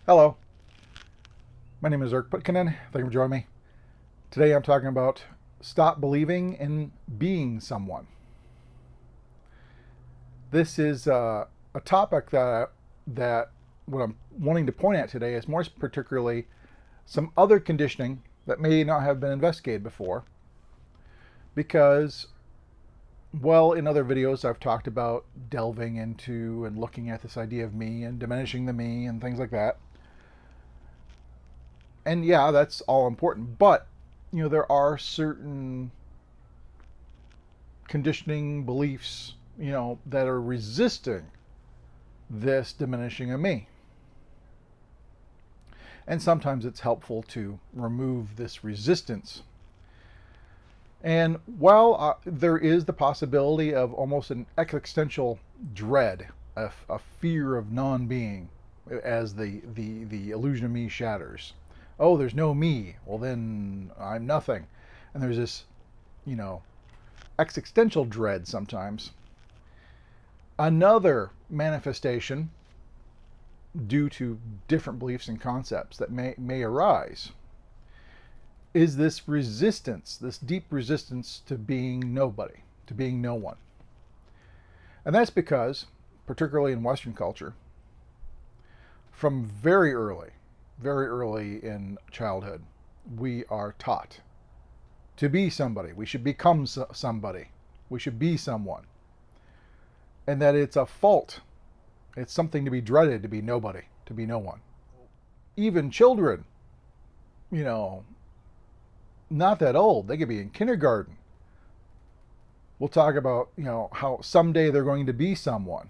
Hello, my name is Putkonen. Thank you for joining me. Today I'm talking about stop believing in being someone. This is a topic that what I'm wanting to point at today is more particularly some other conditioning that may not have been investigated before because, well, in other videos I've talked about delving into and looking at this idea of me and diminishing the me and things like that. And yeah, that's all important, but there are certain conditioning beliefs, that are resisting this diminishing of me. And sometimes it's helpful to remove this resistance. And while there is the possibility of almost an existential dread, a fear of non-being, as the illusion of me shatters. Oh, there's no me. Well, then I'm nothing. And there's this, existential dread sometimes. Another manifestation due to different beliefs and concepts that may arise is this resistance, this deep resistance to being nobody, to being no one. And that's because, particularly in Western culture, from very early in childhood, we are taught to be somebody. We should become somebody. We should be someone. And that it's a fault. It's something to be dreaded to be nobody, to be no one. Even children, not that old, they could be in kindergarten. We'll talk about, how someday they're going to be someone.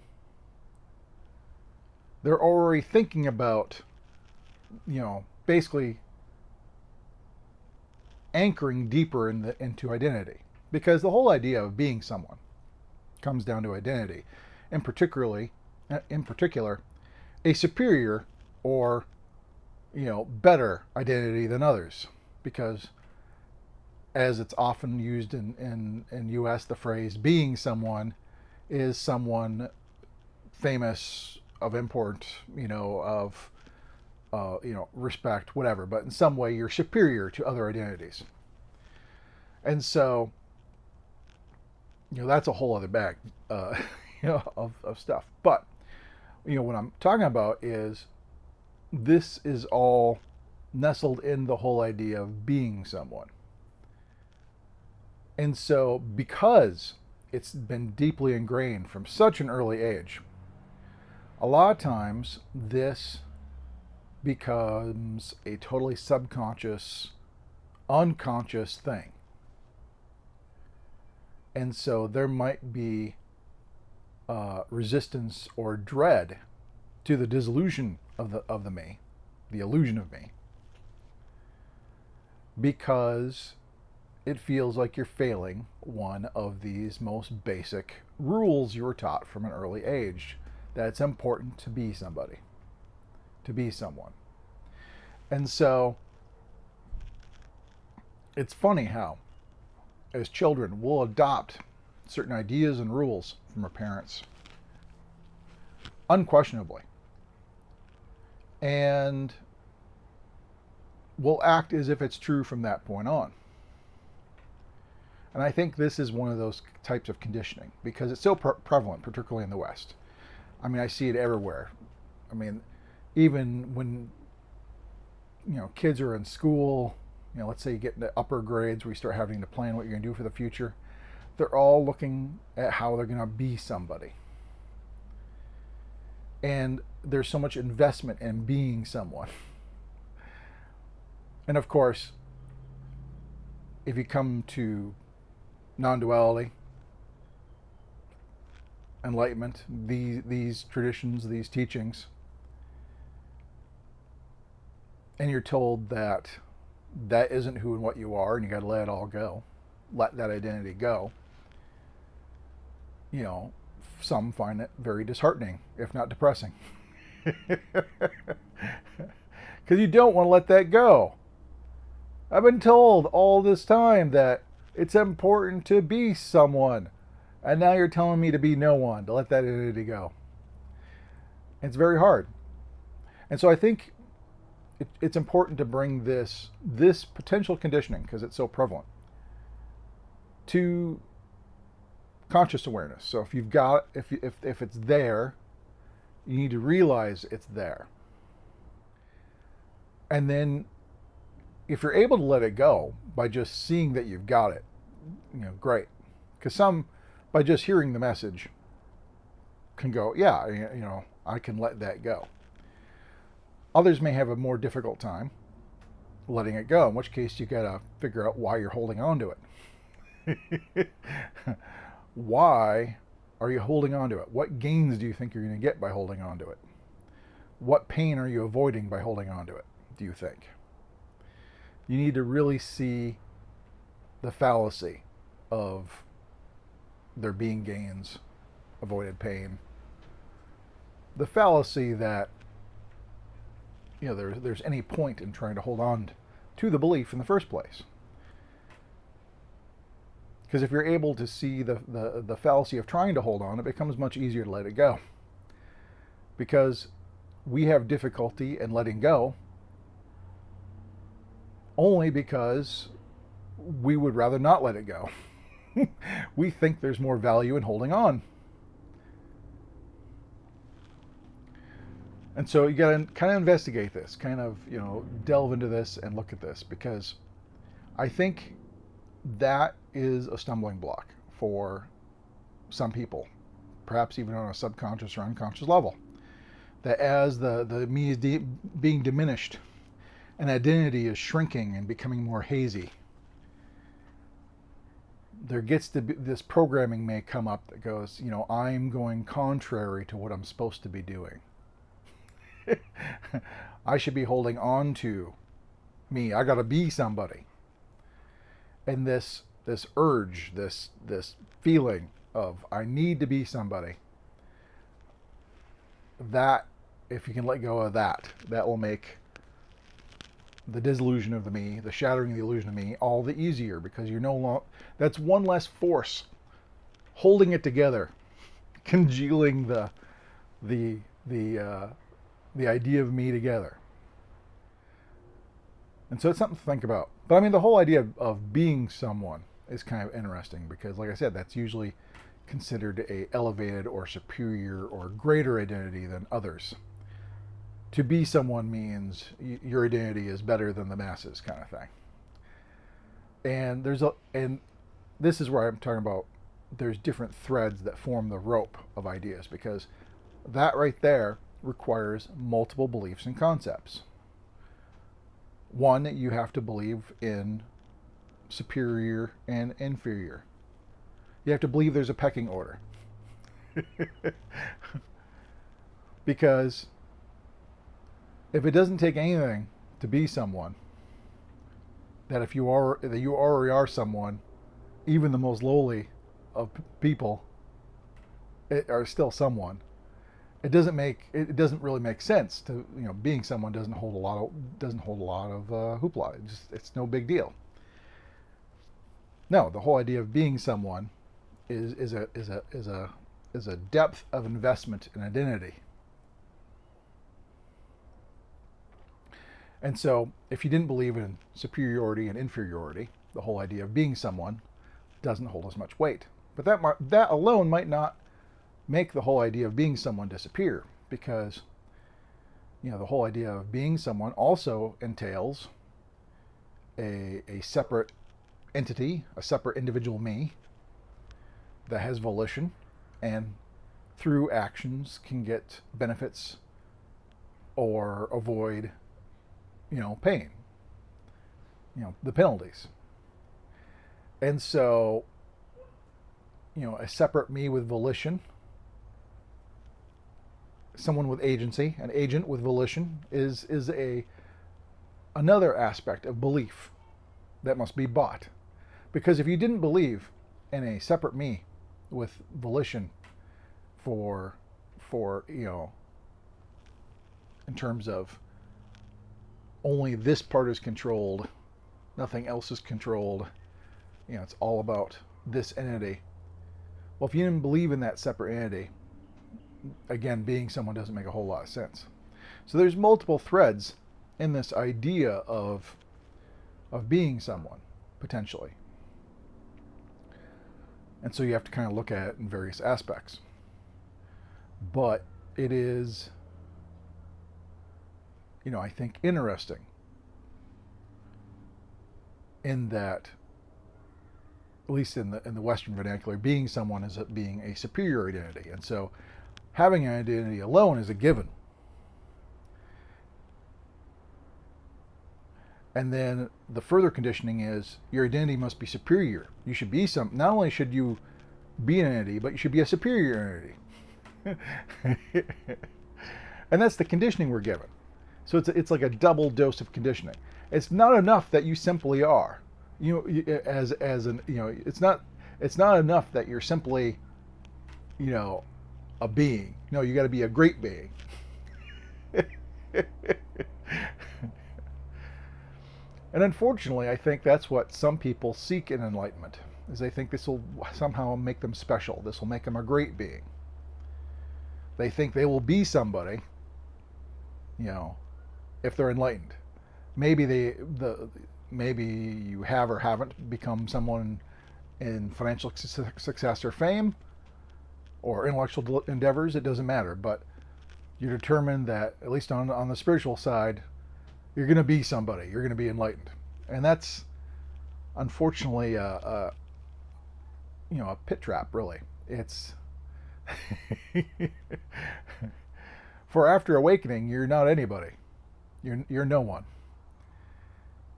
They're already thinking about, basically anchoring deeper into identity. Because the whole idea of being someone comes down to identity. In particular, a superior or, better identity than others. Because as it's often used in US, the phrase being someone is someone famous, of import, of respect, whatever. But in some way, you're superior to other identities. And so, that's a whole other bag, of stuff. But, what I'm talking about is this is all nestled in the whole idea of being someone. And so, because it's been deeply ingrained from such an early age, a lot of times this becomes a totally subconscious, unconscious thing. And so there might be resistance or dread to the dissolution of the me, the illusion of me, because it feels like you're failing one of these most basic rules you were taught from an early age, that it's important to be somebody, to be someone. And so it's funny how, as children, we'll adopt certain ideas and rules from our parents, unquestionably, and we'll act as if it's true from that point on. And I think this is one of those types of conditioning because it's so prevalent, particularly in the West. I mean, I see it everywhere. I mean, even when, kids are in school, let's say you get into upper grades where you start having to plan what you're going to do for the future, they're all looking at how they're going to be somebody. And there's so much investment in being someone. And of course, if you come to non-duality, Enlightenment, these traditions, these teachings, and you're told that isn't who and what you are, and you got to let it all go, let that identity go. Some find it very disheartening, if not depressing, because you don't want to let that go. I've been told all this time that it's important to be someone. And now you're telling me to be no one, to let that identity go. It's very hard. And so I think it's important to bring this potential conditioning, because it's so prevalent, to conscious awareness. So if you've got, if it's there, you need to realize it's there. And then if you're able to let it go by just seeing that you've got it, great. Because some, by just hearing the message, can go, yeah, I can let that go. Others may have a more difficult time letting it go, in which case you got to figure out why you're holding on to it. Why are you holding on to it? What gains do you think you're going to get by holding on to it? What pain are you avoiding by holding on to it, do you think? You need to really see the fallacy of there being gains, avoided pain. The fallacy that there's any point in trying to hold on to the belief in the first place. Because if you're able to see the fallacy of trying to hold on, it becomes much easier to let it go. Because we have difficulty in letting go only because we would rather not let it go. We think there's more value in holding on. And so you got to kind of investigate this, kind of, delve into this and look at this, because I think that is a stumbling block for some people, perhaps even on a subconscious or unconscious level. That as the me is being diminished and identity is shrinking and becoming more hazy, there gets to be this programming may come up that goes, I'm going contrary to what I'm supposed to be doing. I should be holding on to me. I got to be somebody. And this urge, this feeling of I need to be somebody, that if you can let go of that will make the disillusion of the me, the shattering of the illusion of me, all the easier, because you're no longer, that's one less force holding it together, congealing the idea of me together. And so it's something to think about. But I mean, the whole idea of being someone is kind of interesting, because like I said, that's usually considered a elevated or superior or greater identity than others. To be someone means your identity is better than the masses, kind of thing. And this is where I'm talking about there's different threads that form the rope of ideas, because that right there requires multiple beliefs and concepts. One, you have to believe in superior and inferior. You have to believe there's a pecking order. Because if it doesn't take anything to be someone, that you already are someone, even the most lowly of people are still someone. It doesn't really make sense to, being someone doesn't hold a lot of hoopla. It's no big deal. No, the whole idea of being someone is a depth of investment in identity. And so if you didn't believe in superiority and inferiority, the whole idea of being someone doesn't hold as much weight. But that alone might not make the whole idea of being someone disappear, because the whole idea of being someone also entails a separate entity, a separate individual me that has volition, and through actions can get benefits or avoid pain, the penalties. And so a separate me with volition, someone with agency, an agent with volition, is another aspect of belief that must be bought. Because if you didn't believe in a separate me with volition for in terms of only this part is controlled, nothing else is controlled, it's all about this entity. Well, if you didn't believe in that separate entity, again, being someone doesn't make a whole lot of sense. So there's multiple threads in this idea of being someone, potentially. And so you have to kind of look at it in various aspects. But it is, I think interesting in that, at least in the Western vernacular, being someone is being a superior identity. And so having an identity alone is a given. And then the further conditioning is your identity must be superior. You should be not only should you be an entity, but you should be a superior entity. And that's the conditioning we're given. So it's like a double dose of conditioning. It's not enough that you simply are. It's not enough that you're simply, a being. No, you got to be a great being. And unfortunately, I think that's what some people seek in enlightenment, is they think this will somehow make them special. This will make them a great being. They think they will be somebody, if they're enlightened. Maybe maybe you have or haven't become someone in financial success or fame or intellectual endeavors. It doesn't matter, but you're determined that, at least on the spiritual side, you're going to be somebody. You're going to be enlightened. And that's unfortunately a pit trap, really. It's for after awakening, you're not anybody. You're no one.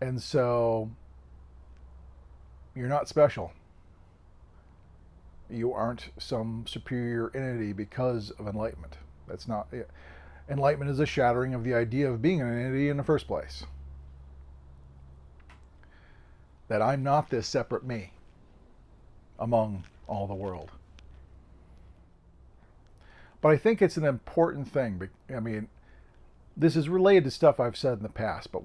And so you're not special. You aren't some superior entity because of enlightenment. That's not it. Enlightenment is a shattering of the idea of being an entity in the first place. That I'm not this separate me among all the world. But I think it's an important thing. I mean, this is related to stuff I've said in the past, but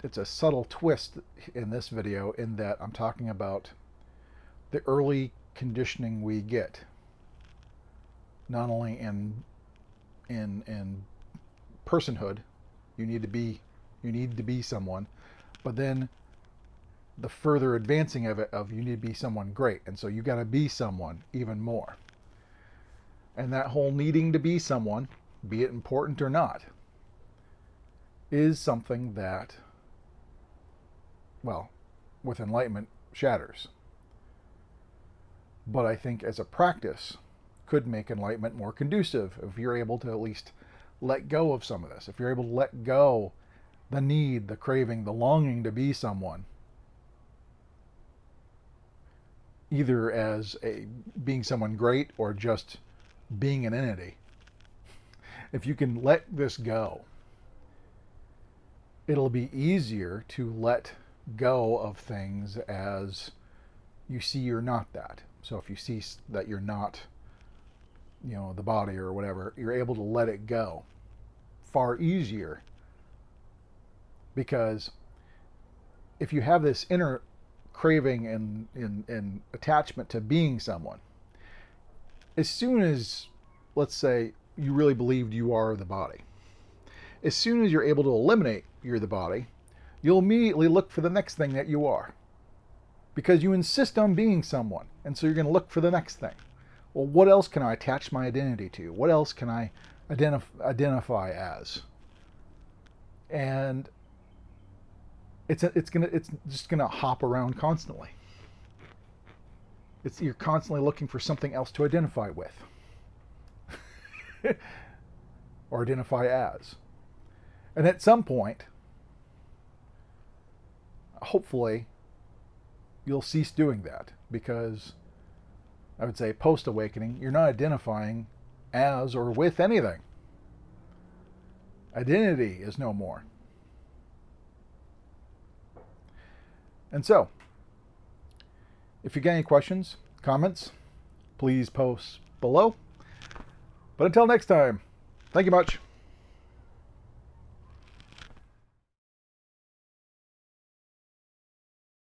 it's a subtle twist in this video, in that I'm talking about the early conditioning we get, not only in personhood, you need to be someone, but then the further advancing of it, of you need to be someone great, and so you got to be someone even more. And that whole needing to be someone, be it important or not, is something that, well, with enlightenment, shatters. But I think as a practice could make enlightenment more conducive if you're able to at least let go of some of this. If you're able to let go the need, the craving, the longing to be someone, either as being someone great or just being an entity. If you can let this go, it'll be easier to let go of things as you see you're not that. So if you see that you're not, the body or whatever, you're able to let it go far easier. Because if you have this inner craving and attachment to being someone, as soon as, let's say, you really believed you are the body, as soon as you're able to eliminate you're the body, you'll immediately look for the next thing that you are. Because you insist on being someone, and so you're going to look for the next thing. Well, what else can I attach my identity to? What else can I identify as? And it's just gonna hop around constantly. You're constantly looking for something else to identify with, or identify as. And at some point, hopefully, you'll cease doing that, because I would say post-awakening, you're not identifying as or with anything. Identity is no more. And so, if you got any questions, comments, please post below. But until next time, thank you much.